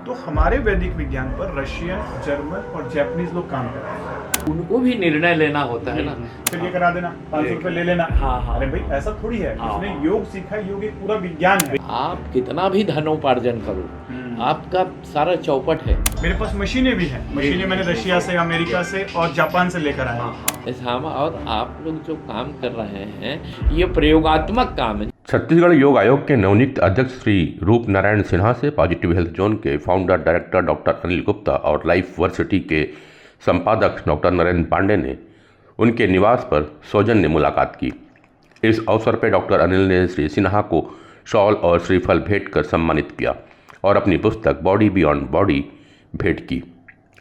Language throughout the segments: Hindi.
तो हमारे वैदिक विज्ञान पर रशियन, जर्मन और जापानीज लोग काम कर रहे हैं। उनको भी निर्णय लेना होता है ना। चलिए करा देना, 500 रुपये ले लेना। हाँ। अरे भाई ऐसा थोड़ी है, हाँ। उसने योग सीखा, योग एक पूरा विज्ञान है। आप कितना भी धनोपार्जन करो, आपका सारा चौपट है। मेरे पास मशीनें भी हैं, मशीनें मैंने रशिया से, अमेरिका से और जापान से लेकर आया। हम और आप लोग जो काम कर रहे हैं ये प्रयोगात्मक काम है। छत्तीसगढ़ योग आयोग के नवनियुक्त अध्यक्ष श्री रूप नारायण सिन्हा से पॉजिटिव हेल्थ जोन के founder director doctor Anil Gupta और लाइफ वर्सिटी के संपादक डॉक्टर नरेंद्र पांडे ने उनके निवास पर सौजन्य मुलाकात की। इस अवसर पर डॉक्टर अनिल ने श्री सिन्हा को शॉल और श्रीफल भेंट कर सम्मानित किया और अपनी पुस्तक बॉडी बियॉन्ड बॉडी भेंट की।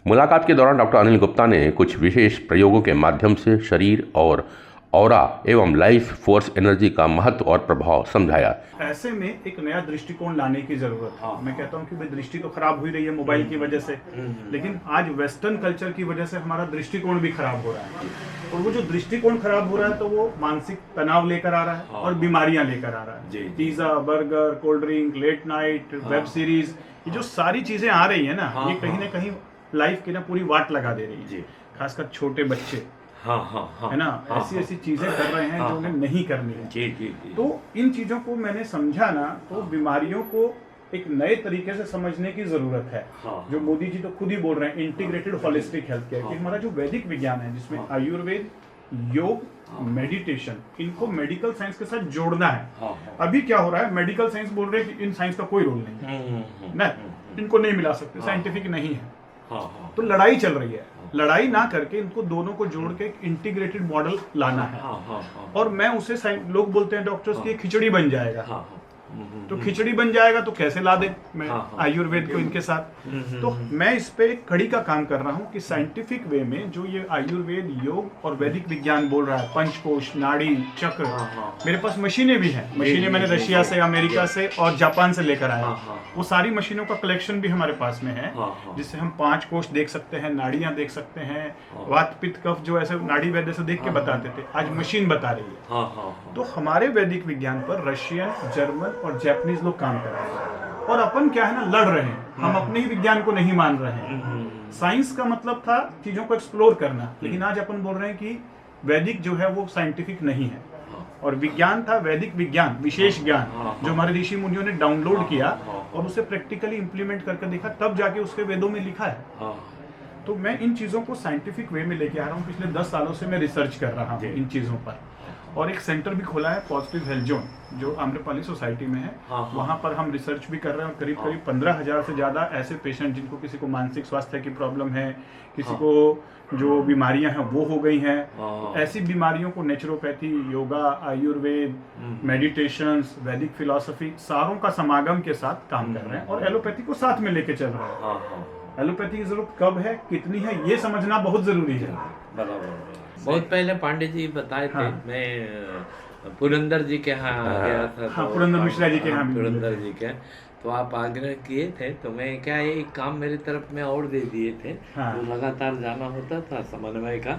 मुलाकात के दौरान डॉक्टर अनिल गुप्ता ने कुछ विशेष प्रयोगों के माध्यम से शरीर और ऑरा एवं लाइफ फोर्स एनर्जी का महत्व और प्रभाव समझाया। ऐसे में एक नया दृष्टिकोण लाने की जरूरत है। मैं कहता हूँ कि भाई दृष्टि तो खराब हुई रही है मोबाइल की वजह से, लेकिन आज वेस्टर्न कल्चर की वजह से हमारा दृष्टिकोण भी खराब हो रहा है। और वो जो दृष्टिकोण खराब हो रहा है तो वो मानसिक तनाव लेकर आ रहा है और बीमारियां लेकर आ रहा है। Pizza, burger, cold drink, late night, web series, ये जो सारी चीजें आ रही है ना, ये कहीं ना कहीं लाइफ की ना पूरी वाट लगा दे रही है, खासकर छोटे बच्चे। है ना, ऐसी चीजें कर रहे हैं जो उन्हें नहीं करनी है। जी। तो इन चीजों को मैंने समझा ना, तो बीमारियों को एक नए तरीके से समझने की जरूरत है। जो मोदी जी तो खुद ही बोल रहे हैं इंटीग्रेटेड होलिस्टिक हेल्थ केयर, कि हमारा जो वैदिक विज्ञान है जिसमें आयुर्वेद, योग, मेडिटेशन, इनको मेडिकल साइंस के साथ जोड़ना है। अभी क्या हो रहा है, मेडिकल साइंस बोल रहे हैं कि इन साइंस का कोई रोल नहीं है ना, इनको नहीं मिला सकते, साइंटिफिक नहीं है। तो लड़ाई चल रही है, लड़ाई ना करके इनको दोनों को जोड़ के एक इंटीग्रेटेड मॉडल लाना है। और मैं उसे, लोग बोलते हैं डॉक्टर्स की खिचड़ी बन जाएगा। तो खिचड़ी बन जाएगा तो कैसे ला दे मैं आयुर्वेद को इनके साथ। तो मैं इस पे एक कड़ी का काम कर रहा हूँ कि साइंटिफिक वे में जो ये आयुर्वेद, योग और वैदिक विज्ञान बोल रहा है, पंचकोश, नाड़ी, चक्र, मेरे पास मशीनें भी हैं। मशीनें मैंने रशिया से, अमेरिका से और जापान से लेकर आया। वो सारी मशीनों का कलेक्शन भी हमारे पास में है, जिससे हम 5 कोश देख सकते हैं, नाड़ियां देख सकते हैं, वात, पित्त, कफ, जो ऐसे नाड़ी वैद्य से देख के बताते थे, आज मशीन बता रही है। तो हमारे वैदिक विज्ञान पर रशियन, जर्मन और जापानीज लोग काम कर रहे हैं। और अपन क्या है ना, लड़ रहे हैं, हम अपने ही विज्ञान को नहीं मान रहे हैं। साइंस का मतलब था चीजों को एक्सप्लोर करना, लेकिन आज अपन बोल रहे हैं कि वैदिक जो है वो साइंटिफिक नहीं है, और विज्ञान था वैदिक विज्ञान, विशेष ज्ञान, जो हमारे ऋषि मुनियों ने डाउनलोड किया और उसे प्रैक्टिकली इंप्लीमेंट करके देखा, तब जाके उसके वेदों में लिखा है। तो मैं इन चीजों को साइंटिफिक वे में लेके आ रहा हूँ। पिछले 10 सालों से मैं रिसर्च कर रहा हूँ इन चीजों पर, और एक सेंटर भी खोला है पॉजिटिव हेल्थ जोन, जो आम्रपाली सोसाइटी में है। वहाँ पर हम रिसर्च भी कर रहे हैं। करीब 15,000 से ज़्यादा ऐसे पेशेंट, जिनको किसी को मानसिक स्वास्थ्य की प्रॉब्लम है, किसी को जो बीमारियां हैं वो हो गई हैं, ऐसी बीमारियों को नेचुरोपैथी, योगा, आयुर्वेद, मेडिटेशंस, वैदिक फिलॉसफी, सारों का समागम के साथ काम कर रहे हैं, और एलोपैथी को साथ में लेके चल रहे हैं। एलोपैथी की जरूरत कब है, कितनी है, ये समझना बहुत जरूरी है। बहुत पहले पांडे जी बताए थे। मैं पुरंदर जी के यहाँ गया था। पुरंदर मिश्रा जी के यहाँ, पुरंदर जी के, तो आप आग्रह किए थे, तो मैं क्या एक काम मेरी तरफ में और दे दिए थे। तो लगातार जाना होता था, समन्वय का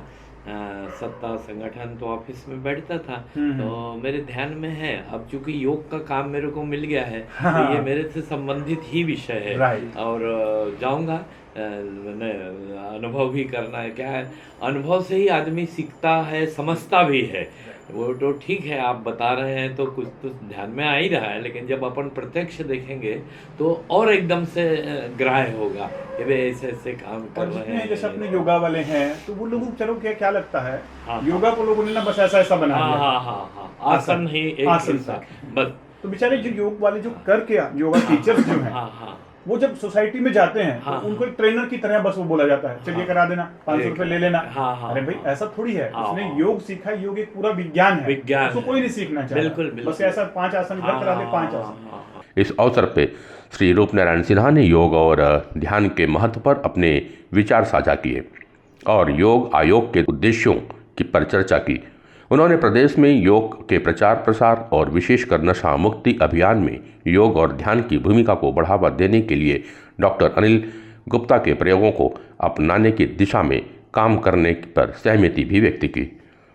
सत्ता संगठन तो ऑफिस में बैठता था, तो मेरे ध्यान में है। अब चूंकि योग का काम मेरे को मिल गया है, तो ये मेरे से संबंधित ही विषय है, और जाऊंगा। मैंने अनुभव भी करना है। क्या है, अनुभव से ही आदमी सीखता है, समझता भी है। वो तो ठीक है, आप बता रहे हैं तो कुछ तो ध्यान में आ ही रहा है, लेकिन जब अपन प्रत्यक्ष देखेंगे तो और एकदम से ग्राह्य होगा कि वे ऐसे ऐसे काम कर रहे हैं। जैसे अपने योगा वाले हैं, तो वो लोगों को चलो क्या लगता है, योगा को लोगों ने ना बस ऐसा बना दिया। आसन ही एक बस। तो बेचारे जो योग वाले जो करके योगा टीचर्स जो हैं, वो जब सोसाइटी में जाते हैं तो उनको एक ट्रेनर की तरह बस वो बोला जाता है, चलिए करा देना, 500 रुपये ले लेना। अरे भाई ऐसा थोड़ी है, उसने योग सीखा, योग एक पूरा विज्ञान है, उसको कोई नहीं सीखना चाहिए। बस ऐसा 5 आसन करा दे, 5 आसन। इस अवसर पे श्री रूप नारायण सिन्हा ने योग और ध्यान के महत्व पर अपने विचार साझा किए और योग आयोग के उद्देश्यों की पर चर्चा की। उन्होंने प्रदेश में योग के प्रचार प्रसार और विशेषकर नशा मुक्ति अभियान में योग और ध्यान की भूमिका को बढ़ावा देने के लिए डॉक्टर अनिल गुप्ता के प्रयोगों को अपनाने की दिशा में काम करने पर सहमति भी व्यक्त की।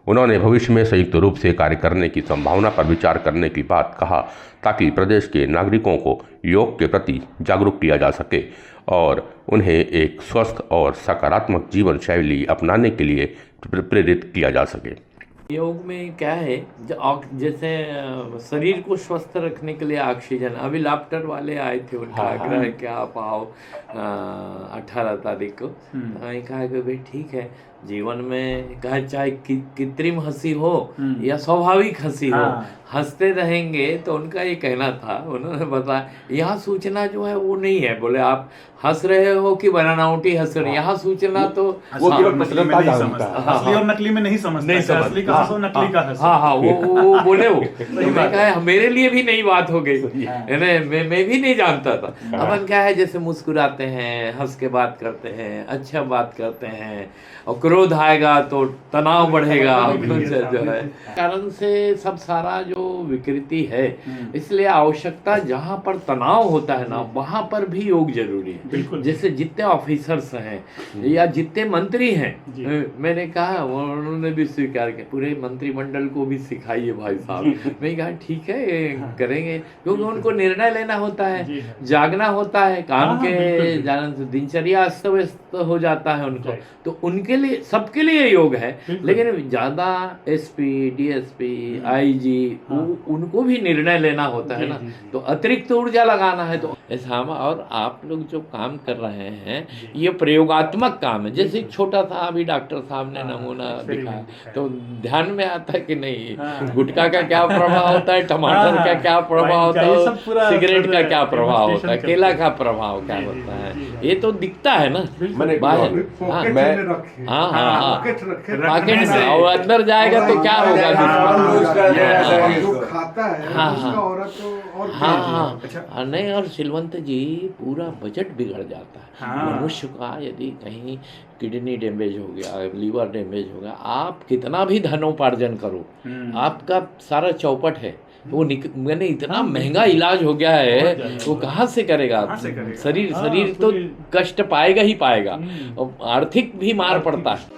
उन्होंने भविष्य में संयुक्त रूप से कार्य करने की संभावना पर विचार करने की बात कहा, ताकि प्रदेश के नागरिकों को योग के प्रति जागरूक किया जा सके और उन्हें एक स्वस्थ और सकारात्मक जीवन शैली अपनाने के लिए प्रेरित किया जा सके। योग में क्या है, जैसे शरीर को स्वस्थ रखने के लिए ऑक्सीजन, अभी लाफ्टर वाले आए थे, उनका आग्रह है कि आप आओ 18 तारीख को। मैंने कहा कि भाई ठीक है, जीवन में कहा चाहे कृत्रिम हंसी हो या स्वाभाविक हंसी हो, हंसते रहेंगे। तो उनका ये कहना था, उन्होंने बताया यहाँ सूचना जो है वो नहीं है, बोले आप हंस रहे हो कि बनावटी हंस रहे, यहाँ सूचना तो वो असली और नकली में नहीं समझता, असली का हंस और नकली का हंस। हाँ, वो बोले वो। तो मैं कहा मेरे लिए भी नई बात हो गई, मैं भी नहीं जानता था। अपन क्या है, जैसे मुस्कुराते हैं, हंस के बात करते हैं, अच्छा बात करते हैं, और क्रोध आएगा तो तनाव बढ़ेगा, जो है कारण से सब सारा जो विकृति है। इसलिए आवश्यकता जहाँ पर तनाव होता है ना, वहाँ पर भी योग जरूरी है। जैसे जितने ऑफिसर्स हैं या जितने मंत्री हैं, मैंने कहा, उन्होंने भी स्वीकार किया, पूरे मंत्रिमंडल को भी सिखाइए भाई साहब। मैं कहा ठीक है करेंगे, क्योंकि उनको निर्णय लेना होता है, जागना होता है, काम के जाने से दिनचर्या अस्त व्यस्त हो जाता है उनको, तो उनके लिए सबके लिए योग है। लेकिन ज़्यादा एसपी, डीएसपी, आईजी, उनको भी निर्णय लेना होता है ना, तो अतिरिक्त ऊर्जा लगाना है। तो ऐसा हम और आप लोग जो काम कर रहे हैं, ये प्रयोगात्मक काम है। जैसे छोटा सा अभी डॉक्टर साहब ने नमूना दिखाया, तो ध्यान में आता है कि नहीं गुटखा का क्या प्रभाव होता है, टमाटर का क्या प्रभाव होता है, सिगरेट का क्या प्रभाव होता है, केला का प्रभाव क्या होता है, ये तो दिखता है ना बाहर। पॉकेट में और अंदर जाएगा तो क्या होगा, खाता है उसका औरत तो और नहीं। और सिलवंत जी पूरा बजट बिगड़ जाता है मनुष्य का, यदि कहीं किडनी डैमेज हो गया, लीवर डैमेज हो गया, आप कितना भी धनोपार्जन करो, आपका सारा चौपट है वो मैंने इतना महंगा इलाज हो गया है, वो कहाँ से करेगा? शरीर तो कष्ट पाएगा ही पाएगा, और आर्थिक भी मार पड़ता है।